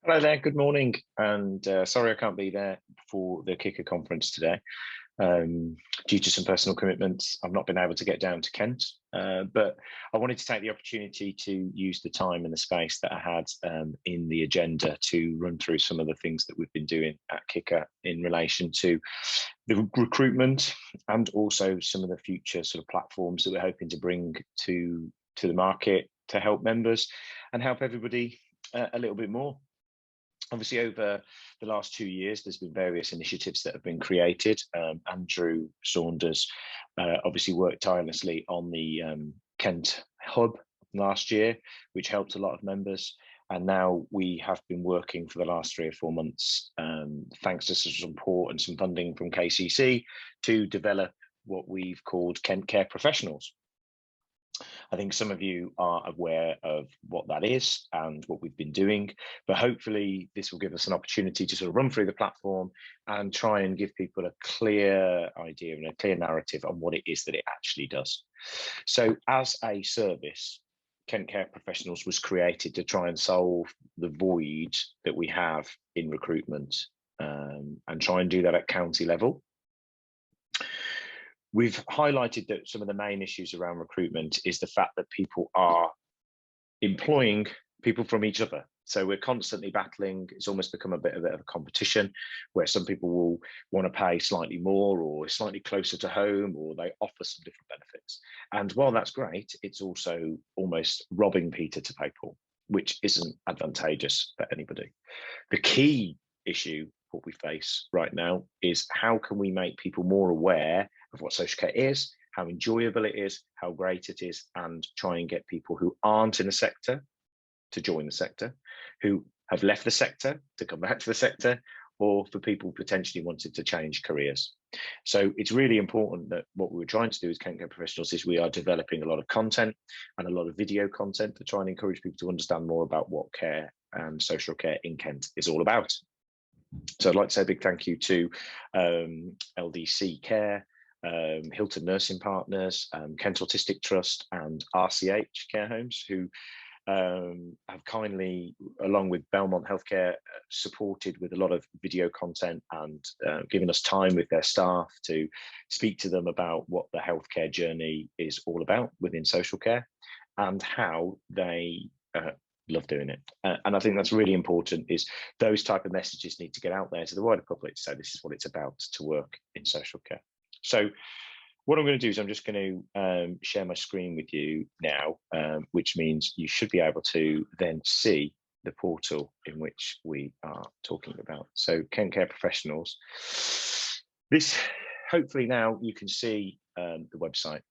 Hello there, good morning, and sorry I can't be there for the Kicker conference today. Due to some personal commitments, I've not been able to get down to Kent, but I wanted to take the opportunity to use the time and the space that I had in the agenda to run through some of the things that we've been doing at Kicker in relation to the recruitment and also some of the future sort of platforms that we're hoping to bring to the market to help members and help everybody a little bit more. Obviously, over the last 2 years, there's been various initiatives that have been created. Andrew Saunders obviously worked tirelessly on the Kent hub last year, which helped a lot of members. And now we have been working for the last 3 or 4 months, thanks to some support and some funding from KCC, to develop what we've called Kent Care Professionals. I think some of you are aware of what that is and what we've been doing, but hopefully this will give us an opportunity to sort of run through the platform and try and give people a clear idea and a clear narrative on what it is that it actually does. So as a service, Kent Care Professionals was created to try and solve the void that we have in recruitment and try and do that at county level. We've highlighted that some of the main issues around recruitment is the fact that people are employing people from each other. So we're constantly battling. It's almost become a bit of a competition where some people will want to pay slightly more or slightly closer to home, or they offer some different benefits. And while that's great, it's also almost robbing Peter to pay Paul, which isn't advantageous for anybody. The key issue, what we face right now, is how can we make people more aware of what social care is, how enjoyable it is, how great it is, and try and get people who aren't in the sector to join the sector, who have left the sector to come back to the sector, or for people potentially wanting to change careers. So it's really important that what we're trying to do as Kent Care Professionals is we are developing a lot of content and a lot of video content to try and encourage people to understand more about what care and social care in Kent is all about. So I'd like to say a big thank you to LDC Care, Hilton Nursing Partners, Kent Autistic Trust and RCH Care Homes, who have kindly, along with Belmont Healthcare, supported with a lot of video content and given us time with their staff to speak to them about what the healthcare journey is all about within social care and how they love doing it. And I think that's really important, is those type of messages need to get out there to the wider public to say this is what it's about to work in social care. So what I'm going to do is I'm just going to share my screen with you now, which means you should be able to then see the portal in which we are talking about. So Kent Care Professionals. This, hopefully now you can see the website.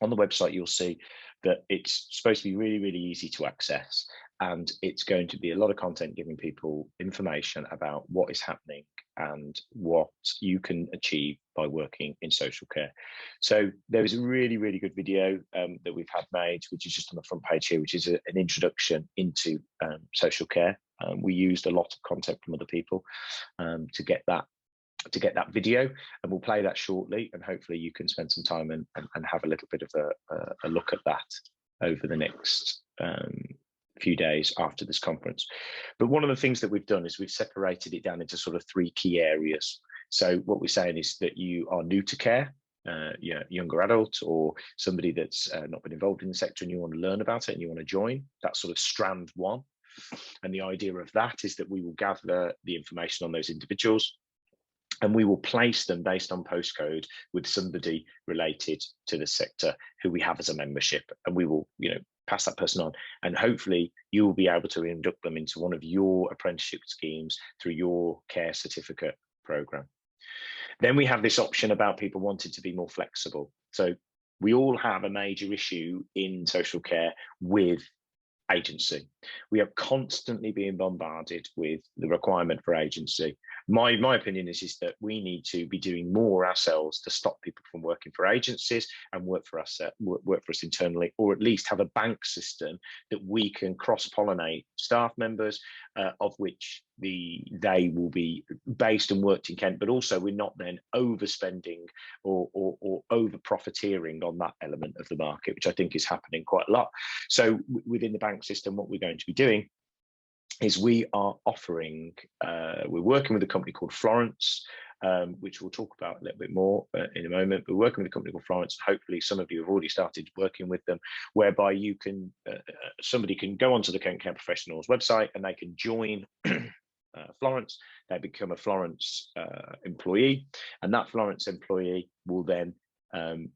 On the website, you'll see that it's supposed to be really, really easy to access. And it's going to be a lot of content giving people information about what is happening and what you can achieve by working in social care. So there is a really, really good video that we've had made, which is just on the front page here, which is an introduction into social care. We used a lot of content from other people to get that video, and we'll play that shortly, and hopefully you can spend some time and have a little bit of a look at that over the next few days after this conference. But one of the things that we've done is we've separated it down into sort of 3 key areas. So what we're saying is that you are new to care, younger adult, or somebody that's not been involved in the sector and you want to learn about it and you want to join. That's sort of strand 1. And the idea of that is that we will gather the information on those individuals, and we will place them based on postcode with somebody related to the sector who we have as a membership, and we will, pass that person on, and hopefully you will be able to induct them into one of your apprenticeship schemes through your care certificate program. Then we have this option about people wanting to be more flexible. So we all have a major issue in social care with agency. We are constantly being bombarded with the requirement for agency. My opinion is that we need to be doing more ourselves to stop people from working for agencies and work for us internally, or at least have a bank system that we can cross-pollinate staff members, of which they will be based and worked in Kent, but also we're not then overspending or over profiteering on that element of the market, which I think is happening quite a lot. So within the bank system, what we're going to be doing is we are offering, we're working with a company called Florence, which we'll talk about a little bit more in a moment. We're working with a company called Florence. Hopefully some of you have already started working with them, whereby you can, somebody can go onto the Kent Care Professionals website and they can join Florence. They become a Florence employee, and that Florence employee will then,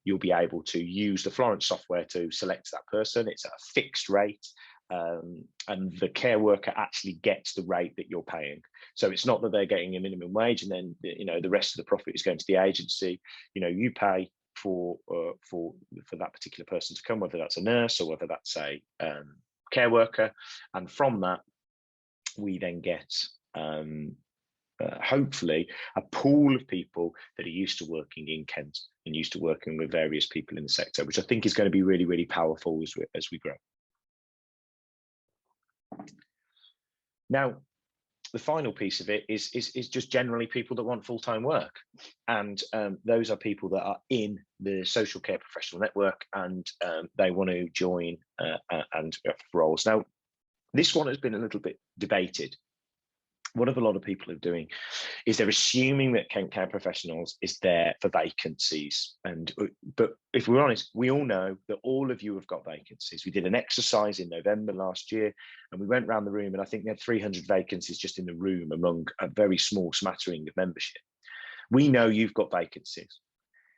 you'll be able to use the Florence software to select that person. It's at a fixed rate. And the care worker actually gets the rate that you're paying. So it's not that they're getting a minimum wage and then, you know, the rest of the profit is going to the agency. You know, you pay for that particular person to come, whether that's a nurse or whether that's a care worker, and from that we then get hopefully a pool of people that are used to working in Kent and used to working with various people in the sector, which I think is going to be really, really powerful as we grow. Now, the final piece of it is just generally people that want full-time work, and those are people that are in the social care professional network, and they want to join and roles. Now, this one has been a little bit debated. What a lot of people are doing is they're assuming that Kent Care Professionals is there for vacancies. But if we're honest, we all know that all of you have got vacancies. We did an exercise in November last year, and we went around the room, and I think we had 300 vacancies just in the room among a very small smattering of membership. We know you've got vacancies.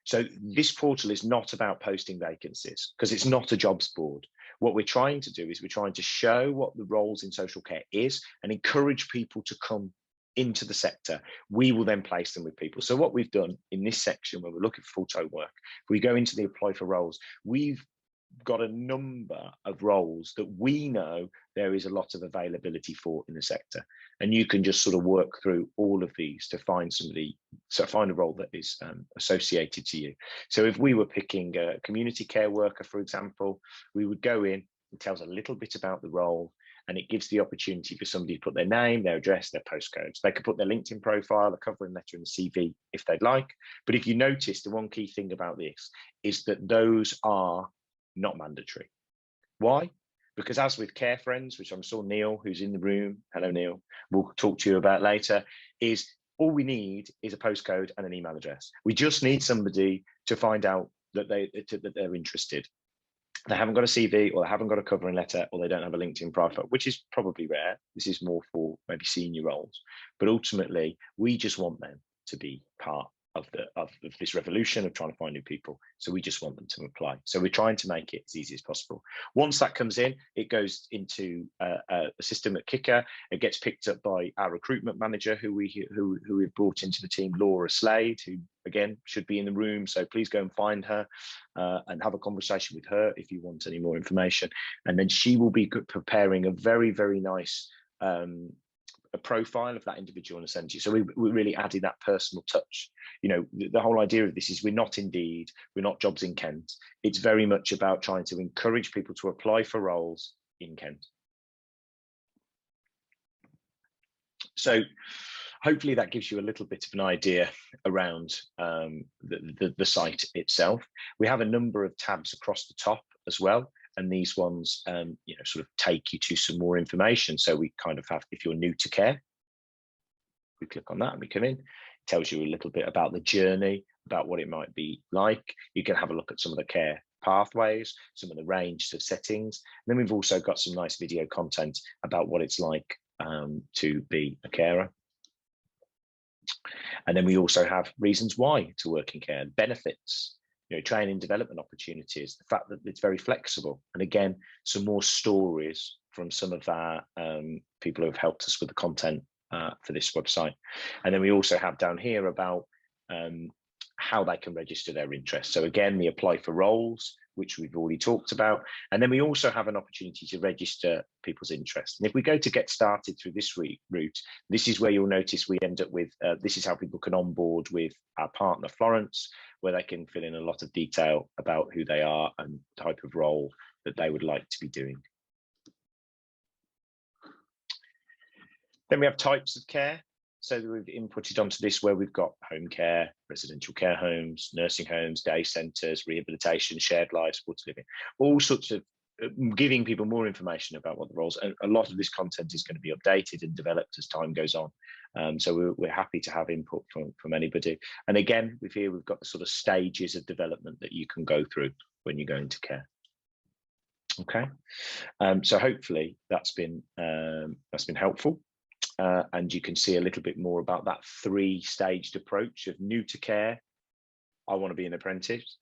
So this portal is not about posting vacancies, because it's not a jobs board. What we're trying to do is we're trying to show what the roles in social care is and encourage people to come into the sector. We will then place them with people. So what we've done in this section, where we're looking for full-time work, we go into the apply for roles. We've got a number of roles that we know there is a lot of availability for in the sector, and you can just sort of work through all of these to find somebody, so find a role that is associated to you. So if we were picking a community care worker, for example, we would go in, it tells a little bit about the role, and it gives the opportunity for somebody to put their name, their address, their postcodes. They could put their LinkedIn profile, a covering letter, and a CV if they'd like. But if you notice, the one key thing about this is that those are not mandatory. Why? Because as with Care Friends, which I'm sure Neil, who's in the room, hello Neil, we'll talk to you about later, is all we need is a postcode and an email address. We just need somebody to find out that they're interested. They haven't got a CV, or they haven't got a covering letter, or they don't have a LinkedIn profile, which is probably rare. This is more for maybe senior roles. But ultimately, we just want them to be part of this revolution of trying to find new people. So we just want them to apply. So we're trying to make it as easy as possible. Once that comes in, it goes into a system at Kicker. It gets picked up by our recruitment manager, who we've brought into the team, Laura Slade, who again should be in the room. So please go and find her and have a conversation with her if you want any more information. And then she will be preparing a very, very nice a profile of that individual and send you. So we really added that personal touch. You know, the whole idea of this is we're not Indeed, we're not Jobs in Kent. It's very much about trying to encourage people to apply for roles in Kent. So hopefully that gives you a little bit of an idea around the site itself. We have a number of tabs across the top as well, and these ones you know, sort of take you to some more information. So we kind of have, if you're new to care, we click on that and we come in. It tells you a little bit about the journey, about what it might be like. You can have a look at some of the care pathways, some of the range of settings. And then we've also got some nice video content about what it's like to be a carer. And then we also have reasons why to work in care, benefits, you know, training development opportunities, the fact that it's very flexible. And again, some more stories from some of our people who have helped us with the content for this website. And then we also have down here about how they can register their interest. So again, the apply for roles, which we've already talked about. And then we also have an opportunity to register people's interest. And if we go to get started through this route, this is where you'll notice we end up with, this is how people can onboard with our partner Florence, where they can fill in a lot of detail about who they are and the type of role that they would like to be doing. Then we have types of care. So we've inputted onto this where we've got home care, residential care homes, nursing homes, day centres, rehabilitation, shared life, supported living, all sorts of giving people more information about what the roles, and a lot of this content is going to be updated and developed as time goes on. So we're happy to have input from anybody. And again, we've got the sort of stages of development that you can go through when you go into care. Okay, so hopefully that's been helpful, and you can see a little bit more about that 3-staged approach of new to care. I want to be an apprentice.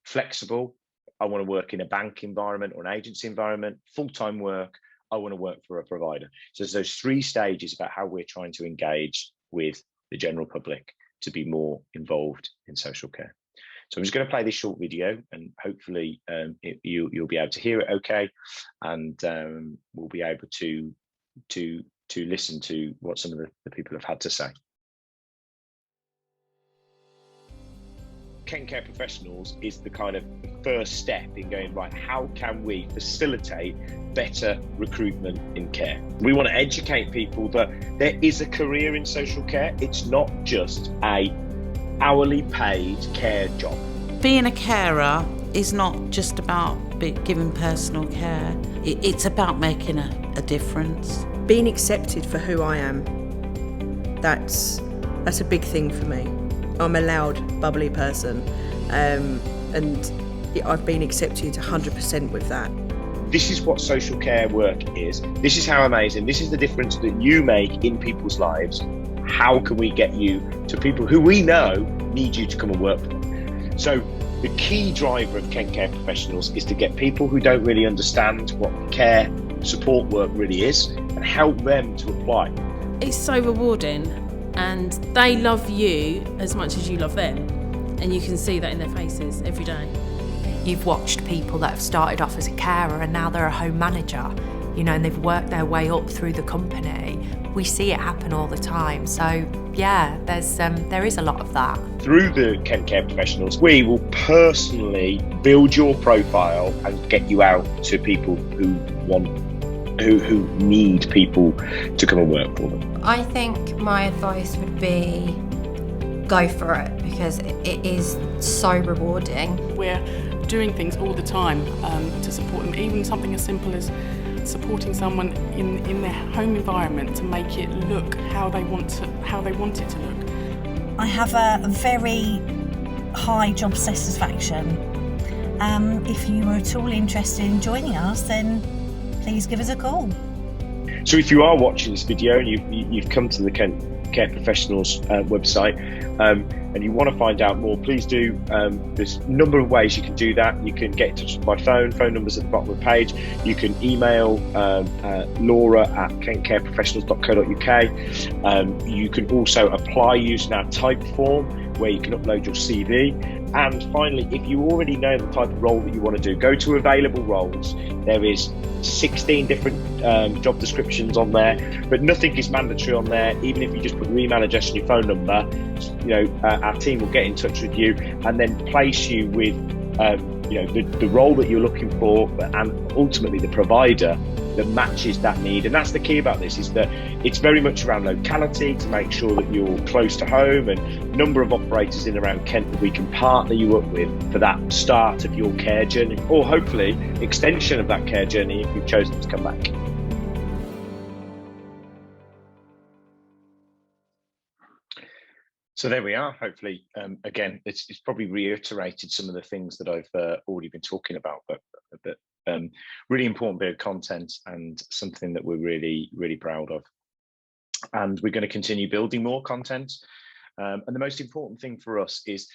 Flexible. I want to work in a bank environment or an agency environment. Full-time work. I want to work for a provider. So there's those 3 stages about how we're trying to engage with the general public to be more involved in social care. So I'm just going to play this short video, and hopefully you'll be able to hear it okay, and we'll be able to listen to what some of the people have had to say. Kent Care Professionals is the kind of first step in going, right, how can we facilitate better recruitment in care? We want to educate people that there is a career in social care. It's not just a hourly paid care job. Being a carer is not just about giving personal care. It's about making a difference. Being accepted for who I am, that's a big thing for me. I'm a loud, bubbly person, and I've been accepted 100% with that. This is what social care work is. This is how amazing. This is the difference that you make in people's lives. How can we get you to people who we know need you to come and work for them? So the key driver of Kent Care Professionals is to get people who don't really understand what care support work really is and help them to apply. It's so rewarding, and they love you as much as you love them, and you can see that in their faces every day. You've watched people that have started off as a carer and now they're a home manager, you know, and they've worked their way up through the company. We see it happen all the time. So yeah, there is a lot of that. Through the Kent Care Professionals, we will personally build your profile and get you out to people who need people to come and work for them. I think my advice would be go for it, because it is so rewarding. We're doing things all the time to support them, even something as simple as supporting someone in their home environment to make it look how they want it to look. I have a very high job satisfaction. If you are at all interested in joining us, then please give us a call. So if you are watching this video and you've come to the Kent Care Professionals website and you want to find out more, please do. There's a number of ways you can do that. You can get in touch with my phone number's at the bottom of the page. You can email Laura at kentcareprofessionals.co.uk. You can also apply using our type form, where you can upload your CV. And finally, if you already know the type of role that you want to do, go to available roles. There is 16 different job descriptions on there, but nothing is mandatory on there. Even if you just put your email address and your phone number, our team will get in touch with you and then place you with the role that you're looking for, and ultimately the provider that matches that need. And that's the key about this, is that it's very much around locality, to make sure that you're close to home, and number of operators in around Kent that we can partner you up with for that start of your care journey, or hopefully extension of that care journey if you've chosen to come back. So there we are. Hopefully, again, it's probably reiterated some of the things that I've already been talking about, but really important bit of content and something that we're really, really proud of. And we're going to continue building more content. And the most important thing for us is,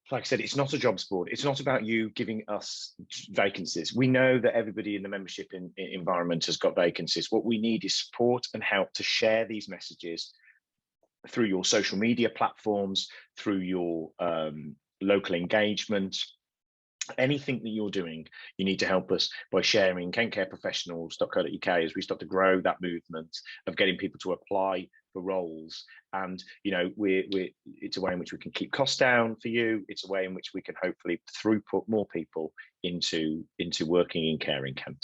like I said, it's not a jobs board. It's not about you giving us vacancies. We know that everybody in the membership environment has got vacancies. What we need is support and help to share these messages through your social media platforms, through your local engagement. Anything that you're doing, you need to help us by sharing kentcareprofessionals.co.uk as we start to grow that movement of getting people to apply for roles. And it's a way in which we can keep costs down for you. It's a way in which we can hopefully throughput more people into working in care in Kent.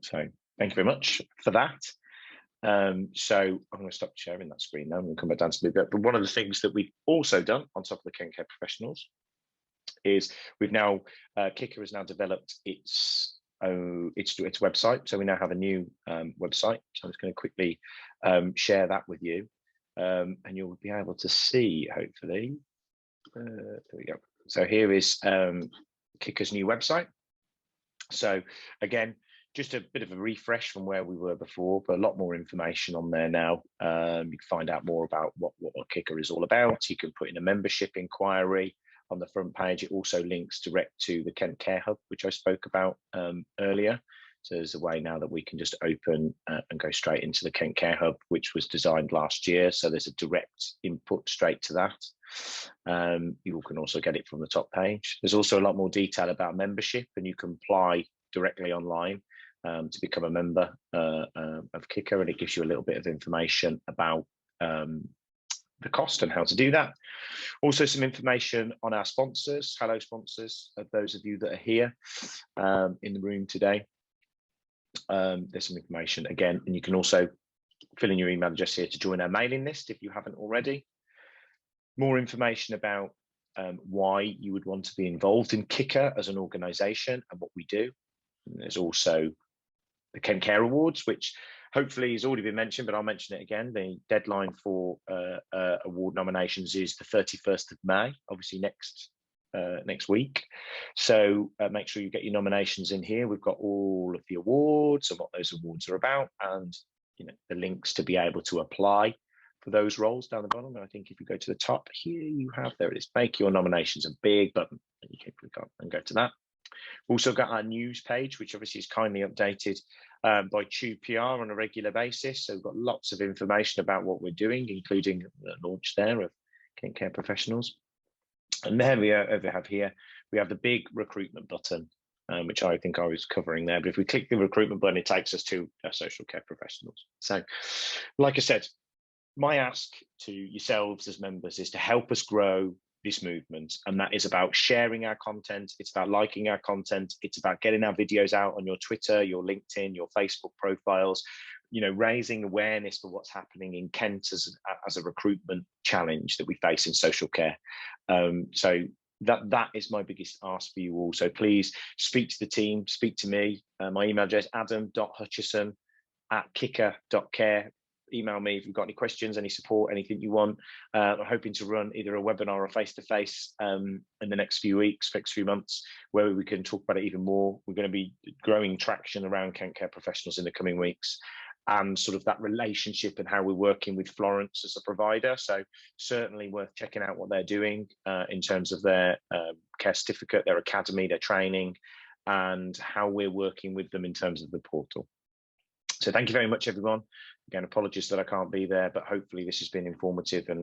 So thank you very much for that. So I'm going to stop sharing that screen now. I'm going to come back down to the bit. But one of the things that we've also done on top of the Kent Care Professionals is we've now, Kicker has now developed its its website. So we now have a new website. So I'm just going to quickly share that with you, and you'll be able to see, hopefully. There we go. So here is Kicker's new website. So again, just a bit of a refresh from where we were before, but a lot more information on there now. You can find out more about what Kicker is all about. You can put in a membership inquiry on the front page. It also links direct to the Kent Care Hub, which I spoke about earlier. So there's a way now that we can just open and go straight into the Kent Care Hub, which was designed last year. So there's a direct input straight to that. You can also get it from the top page. There's also a lot more detail about membership, and you can apply directly online to become a member of Kicker, and it gives you a little bit of information about the cost and how to do that. Also some information on our sponsors, hello sponsors, of those of you that are here in the room today. There's some information again, and you can also fill in your email address here to join our mailing list if you haven't already. More information about why you would want to be involved in Kicker as an organisation and what we do. And there's also the Kent Care Awards, which hopefully has already been mentioned, but I'll mention it again. The deadline for award nominations is the 31st of May, obviously next week. So make sure you get your nominations in here. We've got all of the awards and what those awards are about, and the links to be able to apply for those roles down the bottom. And I think if you go to the top here, you have, there it is, make your nominations, a big button, and you can click on and go to that. We've also got our news page, which obviously is kindly updated by Tube PR on a regular basis. So we've got lots of information about what we're doing, including the launch there of Kent Care Professionals. And there we have here, we have the big recruitment button, which I think I was covering there. But if we click the recruitment button, it takes us to our social care professionals. So like I said, my ask to yourselves as members is to help us grow this movement, and that is about sharing our content. It's about liking our content. It's about getting our videos out on your Twitter, your LinkedIn, your Facebook profiles, raising awareness for what's happening in Kent as a recruitment challenge that we face in social care. So that is my biggest ask for you all. So please speak to the team, speak to me. My email address, adam.hutchison@kicker.care. Email me if you've got any questions, any support, anything you want. I'm hoping to run either a webinar or face-to-face in the next few weeks, next few months, where we can talk about it even more. We're going to be growing traction around Kent Care Professionals in the coming weeks, and sort of that relationship and how we're working with Florence as a provider. So certainly worth checking out what they're doing in terms of their care certificate, their academy, their training, and how we're working with them in terms of the portal. So thank you very much, everyone. Again, apologies that I can't be there, but hopefully this has been informative and